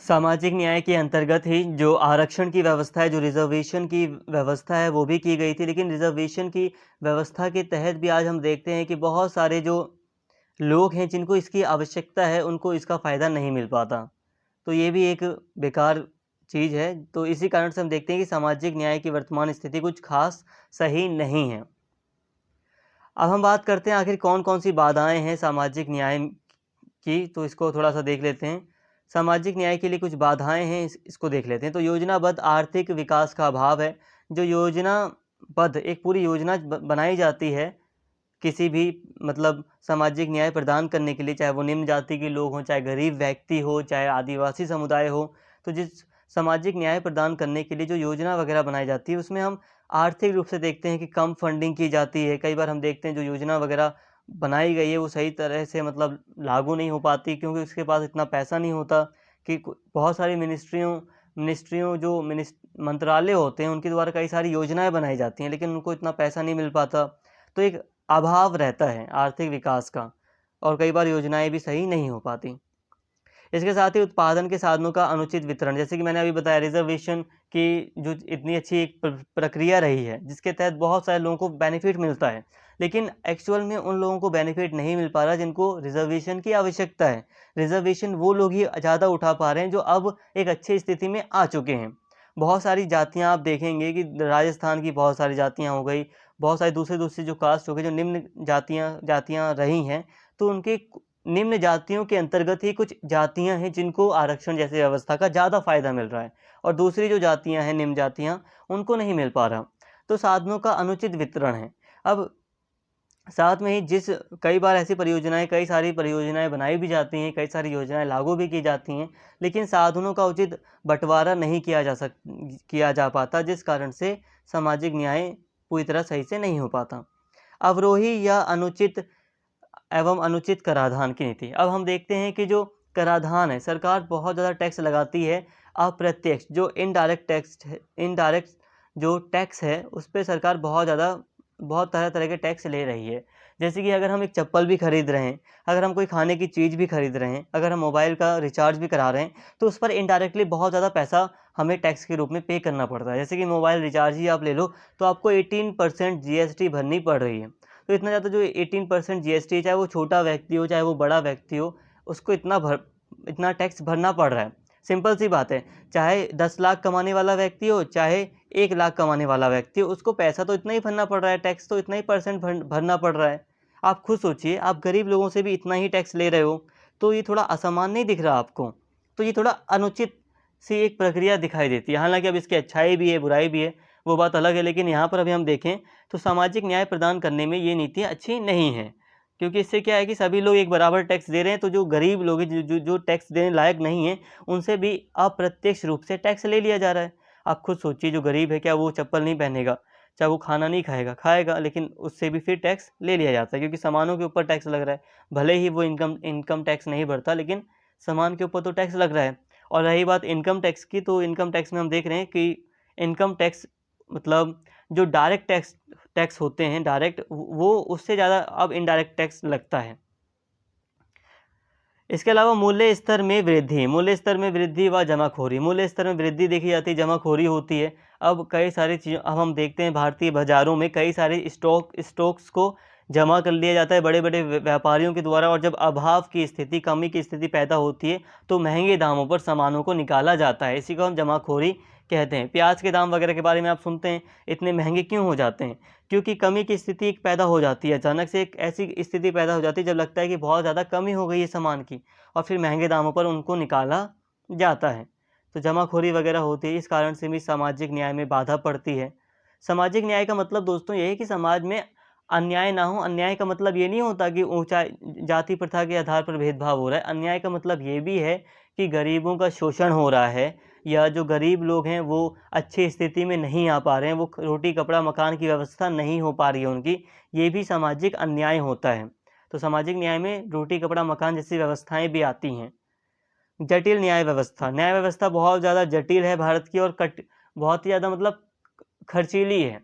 सामाजिक न्याय के अंतर्गत ही जो आरक्षण की व्यवस्था है, जो रिज़र्वेशन की व्यवस्था है, वो भी की गई थी। लेकिन रिज़र्वेशन की व्यवस्था के तहत भी आज हम देखते हैं कि बहुत सारे जो लोग हैं जिनको इसकी आवश्यकता है, उनको इसका फ़ायदा नहीं मिल पाता। तो ये भी एक बेकार चीज़ है। तो इसी कारण से हम देखते हैं कि सामाजिक न्याय की वर्तमान स्थिति कुछ ख़ास सही नहीं है। अब हम बात करते हैं आखिर कौन-कौन सी बाधाएँ हैं सामाजिक न्याय की, तो इसको थोड़ा-सा देख लेते हैं। सामाजिक न्याय के लिए कुछ बाधाएँ हैं, इसको देख लेते हैं। तो योजनाबद्ध आर्थिक विकास का अभाव है। जो योजनाबद्ध एक पूरी योजना बनाई जाती है किसी भी मतलब सामाजिक न्याय प्रदान करने के लिए, चाहे वो निम्न जाति के लोग हों, चाहे गरीब व्यक्ति हो, चाहे आदिवासी समुदाय हो, तो जिस सामाजिक न्याय प्रदान करने के लिए जो योजना वगैरह बनाई जाती है, उसमें हम आर्थिक रूप से देखते हैं कि कम फंडिंग की जाती है। कई बार हम देखते हैं जो योजना वगैरह बनाई गई है वो सही तरह से मतलब लागू नहीं हो पाती, क्योंकि उसके पास इतना पैसा नहीं होता कि बहुत सारी मिनिस्ट्रियों जो मंत्रालय होते हैं उनके द्वारा कई सारी योजनाएं बनाई जाती हैं, लेकिन उनको इतना पैसा नहीं मिल पाता। तो एक अभाव रहता है आर्थिक विकास का, और कई बार योजनाएं भी सही नहीं हो पाती। इसके साथ ही उत्पादन के साधनों का अनुचित वितरण, जैसे कि मैंने अभी बताया, रिजर्वेशन की जो इतनी अच्छी एक प्रक्रिया रही है जिसके तहत बहुत सारे लोगों को बेनिफिट मिलता है, लेकिन एक्चुअल में उन लोगों को बेनिफिट नहीं मिल पा रहा जिनको रिजर्वेशन की आवश्यकता है। रिजर्वेशन वो लोग ही ज़्यादा उठा पा रहे हैं जो अब एक अच्छी स्थिति में आ चुके हैं। बहुत सारी जातियाँ आप देखेंगे कि राजस्थान की बहुत सारी जातियाँ हो गई, बहुत सारी दूसरी दूसरी जो कास्ट हो गई, जो निम्न जातियाँ जातियाँ रही हैं, तो उनके निम्न जातियों के अंतर्गत ही कुछ जातियां हैं जिनको आरक्षण जैसी व्यवस्था का ज़्यादा फायदा मिल रहा है, और दूसरी जो जातियां हैं निम्न जातियां, उनको नहीं मिल पा रहा। तो साधनों का अनुचित वितरण है। अब साथ में ही जिस कई बार ऐसी परियोजनाएं, कई सारी परियोजनाएं बनाई भी जाती हैं, कई सारी योजनाएं लागू भी की जाती हैं, लेकिन साधनों का उचित बंटवारा नहीं किया जा पाता, जिस कारण से सामाजिक न्याय पूरी तरह सही से नहीं हो पाता। अवरोही या अनुचित एवं अनुचित कराधान की नीति। अब हम देखते हैं कि जो कराधान है, सरकार बहुत ज़्यादा टैक्स लगाती है। अप्रत्यक्ष जो इनडायरेक्ट टैक्स है, इनडायरेक्ट जो टैक्स है, उस पे सरकार बहुत तरह तरह के टैक्स ले रही है। जैसे कि अगर हम एक चप्पल भी खरीद रहे हैं, अगर हम कोई खाने की चीज़ भी खरीद रहे हैं, अगर हम मोबाइल का रिचार्ज भी करा रहे हैं, तो उस पर इनडायरेक्टली बहुत ज़्यादा पैसा हमें टैक्स के रूप में पे करना पड़ता है। जैसे कि मोबाइल रिचार्ज ही आप ले लो, तो आपको 18% जीएसटी भरनी पड़ रही है। तो इतना ज़्यादा जो 18% जीएसटी, चाहे वो छोटा व्यक्ति हो चाहे वो बड़ा व्यक्ति हो, उसको इतना टैक्स भरना पड़ रहा है। सिंपल सी बात है, चाहे 10 लाख कमाने वाला व्यक्ति हो चाहे 1 लाख कमाने वाला व्यक्ति हो, उसको पैसा तो इतना ही भरना पड़ रहा है, टैक्स तो इतना ही परसेंट भरना पड़ रहा है। आप खुद सोचिए, आप गरीब लोगों से भी इतना ही टैक्स ले रहे हो, तो ये थोड़ा असमान नहीं दिख रहा आपको? तो ये थोड़ा अनुचित सी एक प्रक्रिया दिखाई देती है। हालांकि अब इसकी अच्छाई भी है, बुराई भी है, वो बात अलग है, लेकिन यहाँ पर अभी हम देखें तो सामाजिक न्याय प्रदान करने में ये नीतियाँ अच्छी नहीं हैं, क्योंकि इससे क्या है कि सभी लोग एक बराबर टैक्स दे रहे हैं, तो जो गरीब लोग हैं, जो टैक्स देने लायक नहीं है, उनसे भी अप्रत्यक्ष रूप से टैक्स ले लिया जा रहा है। आप खुद सोचिए, जो गरीब है, क्या वो चप्पल नहीं पहनेगा, चाहे वो खाना नहीं खाएगा, खाएगा, लेकिन उससे भी फिर टैक्स ले लिया जाता है, क्योंकि सामानों के ऊपर टैक्स लग रहा है। भले ही वो इनकम टैक्स नहीं भरता, लेकिन सामान के ऊपर तो टैक्स लग रहा है। और रही बात इनकम टैक्स की, तो इनकम टैक्स में हम देख रहे हैं कि इनकम टैक्स मतलब जो डायरेक्ट टैक्स होते हैं, डायरेक्ट, वो उससे ज़्यादा अब इनडायरेक्ट टैक्स लगता है। इसके अलावा मूल्य स्तर में वृद्धि व जमाखोरी। मूल्य स्तर में वृद्धि देखी जाती है, जमाखोरी होती है। अब कई सारी चीज़, अब हम देखते हैं भारतीय बाज़ारों में कई सारे स्टॉक्स को जमा कर लिया जाता है बड़े बड़े व्यापारियों के द्वारा, और जब अभाव की स्थिति, कमी की स्थिति पैदा होती है, तो महंगे दामों पर सामानों को निकाला जाता है। इसी को हम जमाखोरी कहते हैं। प्याज के दाम वगैरह के बारे में आप सुनते हैं, इतने महंगे क्यों हो जाते हैं? क्योंकि कमी की स्थिति एक पैदा हो जाती है, अचानक से एक ऐसी स्थिति पैदा हो जाती है जब लगता है कि बहुत ज़्यादा कमी हो गई है सामान की, और फिर महंगे दामों पर उनको निकाला जाता है। तो जमाखोरी वगैरह होती है, इस कारण से भी सामाजिक न्याय में बाधा पड़ती है। सामाजिक न्याय का मतलब दोस्तों ये है कि समाज में अन्याय ना हो। अन्याय का मतलब ये नहीं होता कि ऊंचाई जाति प्रथा के आधार पर भेदभाव हो रहा है। अन्याय का मतलब ये भी है कि गरीबों का शोषण हो रहा है, या जो गरीब लोग हैं वो अच्छी स्थिति में नहीं आ पा रहे हैं, वो रोटी कपड़ा मकान की व्यवस्था नहीं हो पा रही है उनकी, ये भी सामाजिक अन्याय होता है। तो सामाजिक न्याय में रोटी कपड़ा मकान जैसी व्यवस्थाएं भी आती हैं। जटिल न्याय व्यवस्था बहुत ज़्यादा जटिल है भारत की, और बहुत ही ज़्यादा मतलब खर्चीली है।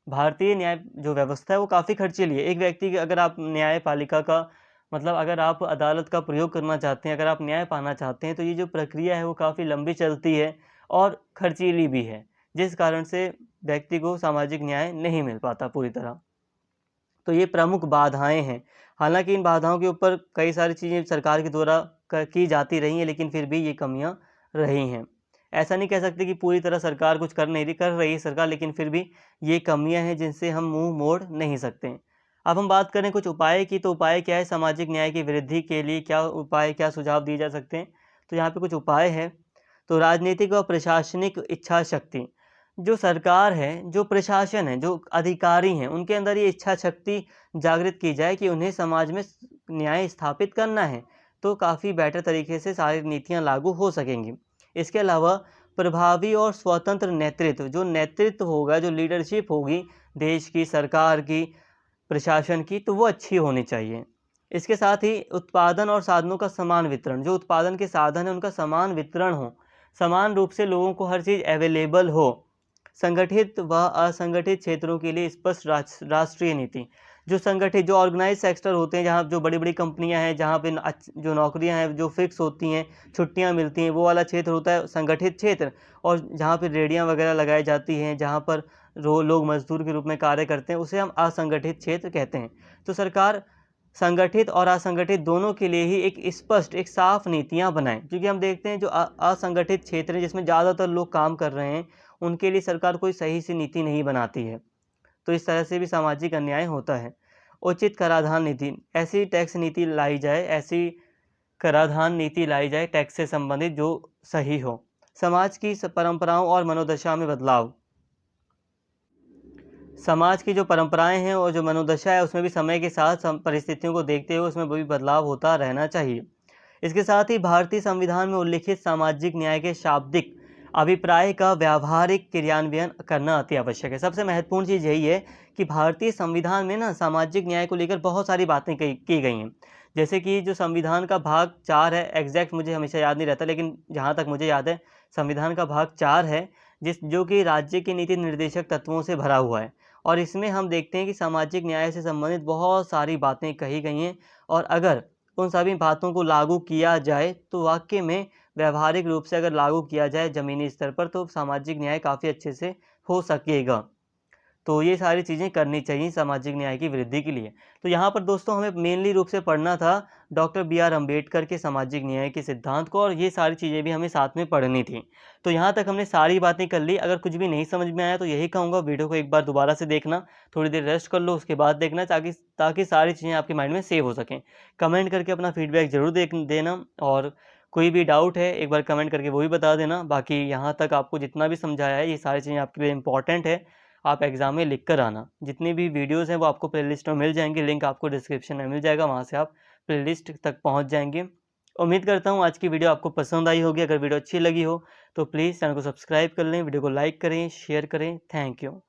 भारतीय न्याय जो व्यवस्था है वो काफ़ी खर्चीली है। एक व्यक्ति की, अगर आप न्यायपालिका का मतलब अगर आप अदालत का प्रयोग करना चाहते हैं, अगर आप न्याय पाना चाहते हैं, तो ये जो प्रक्रिया है वो काफ़ी लंबी चलती है और खर्चीली भी है, जिस कारण से व्यक्ति को सामाजिक न्याय नहीं मिल पाता पूरी तरह। तो ये प्रमुख बाधाएं हैं। हालांकि इन बाधाओं के ऊपर कई सारी चीज़ें सरकार के द्वारा की जाती रही हैं, लेकिन फिर भी ये कमियां रही हैं। ऐसा नहीं कह सकते कि पूरी तरह सरकार कुछ कर रही है सरकार, लेकिन फिर भी ये कमियां हैं जिनसे हम मुंह मोड़ नहीं सकते। अब हम बात करें कुछ उपाय की, तो उपाय क्या है? सामाजिक न्याय की वृद्धि के लिए क्या सुझाव दिए जा सकते हैं? तो यहाँ पे कुछ उपाय हैं। तो राजनीतिक और प्रशासनिक इच्छा शक्ति, जो सरकार है, जो प्रशासन है, जो अधिकारी हैं, उनके अंदर ये इच्छा शक्ति जागृत की जाए कि उन्हें समाज में न्याय स्थापित करना है, तो काफ़ी बेटर तरीके से सारी नीतियाँ लागू हो सकेंगी। इसके अलावा प्रभावी और स्वतंत्र नेतृत्व, जो नेतृत्व होगा, जो लीडरशिप होगी देश की, सरकार की, प्रशासन की, तो वो अच्छी होनी चाहिए। इसके साथ ही उत्पादन और साधनों का समान वितरण, जो उत्पादन के साधन हैं उनका समान वितरण हो, समान रूप से लोगों को हर चीज़ अवेलेबल हो। संगठित व असंगठित क्षेत्रों के लिए स्पष्ट राष्ट्रीय नीति, जो संगठित जो ऑर्गेनाइज सेक्टर होते हैं, जहाँ जो बड़ी बड़ी कंपनियां हैं, जहाँ पे जो नौकरियां हैं जो फिक्स होती हैं, छुट्टियां मिलती हैं, वो वाला क्षेत्र होता है संगठित क्षेत्र। और जहाँ पे रेडियां वगैरह लगाई जाती हैं, जहाँ पर लोग मजदूर के रूप में कार्य करते हैं, उसे हम असंगठित क्षेत्र कहते हैं। तो सरकार संगठित और असंगठित दोनों के लिए ही एक स्पष्ट एक साफ नीतियां बनाएं, क्योंकि हम देखते हैं जो असंगठित क्षेत्र है जिसमें ज़्यादातर लोग काम कर रहे हैं, उनके लिए सरकार कोई सही सी नीति नहीं बनाती है। तो इस तरह से भी सामाजिक अन्याय होता है। उचित कराधान नीति, ऐसी टैक्स नीति लाई जाए, ऐसी कराधान नीति लाई जाए टैक्स से संबंधित जो सही हो। समाज की परंपराओं और मनोदशा में बदलाव, समाज की जो परंपराएं हैं और जो मनोदशा है उसमें भी समय के साथ परिस्थितियों को देखते हुए उसमें भी बदलाव होता रहना चाहिए। इसके साथ ही भारतीय संविधान में उल्लिखित सामाजिक न्याय के शाब्दिक अभिप्राय का व्यावहारिक क्रियान्वयन करना अति आवश्यक है। सबसे महत्वपूर्ण चीज़ यही है कि भारतीय संविधान में ना सामाजिक न्याय को लेकर बहुत सारी बातें की गई हैं। जैसे कि जो संविधान का भाग 4 है, एग्जैक्ट मुझे हमेशा याद नहीं रहता, लेकिन जहाँ तक मुझे याद है संविधान का भाग 4 है, जो कि राज्य के नीति निर्देशक तत्वों से भरा हुआ है। और इसमें हम देखते हैं कि सामाजिक न्याय से संबंधित बहुत सारी बातें कही गई हैं, और अगर उन सभी बातों को लागू किया जाए तो वाकई में व्यावहारिक रूप से अगर लागू किया जाए ज़मीनी स्तर पर तो सामाजिक न्याय काफ़ी अच्छे से हो सकेगा। तो ये सारी चीज़ें करनी चाहिए सामाजिक न्याय की वृद्धि के लिए। तो यहाँ पर दोस्तों हमें मेनली रूप से पढ़ना था डॉक्टर बी.आर. अम्बेडकर के सामाजिक न्याय के सिद्धांत को, और ये सारी चीज़ें भी हमें साथ में पढ़नी थी। तो यहाँ तक हमने सारी बातें कर ली। अगर कुछ भी नहीं समझ में आया तो यही कहूँगा, वीडियो को एक बार दोबारा से देखना, थोड़ी देर रेस्ट कर लो, उसके बाद देखना, ताकि सारी चीज़ें आपके माइंड में सेव हो सकें। कमेंट करके अपना फीडबैक ज़रूर देना, और कोई भी डाउट है एक बार कमेंट करके वो भी बता देना। बाकी यहाँ तक आपको जितना भी समझाया है ये सारी चीज़ें आपके लिए इंपॉर्टेंट है, आप एग्ज़ाम में लिख कर आना। जितनी भी वीडियोज़ हैं वो आपको प्लेलिस्ट में मिल जाएंगे, लिंक आपको डिस्क्रिप्शन में मिल जाएगा, वहाँ से आप प्लेलिस्ट तक पहुँच जाएंगे। उम्मीद करता हूँ आज की वीडियो आपको पसंद आई होगी। अगर वीडियो अच्छी लगी हो तो प्लीज़ चैनल को सब्सक्राइब कर लें, वीडियो को लाइक करें, शेयर करें। Thank you.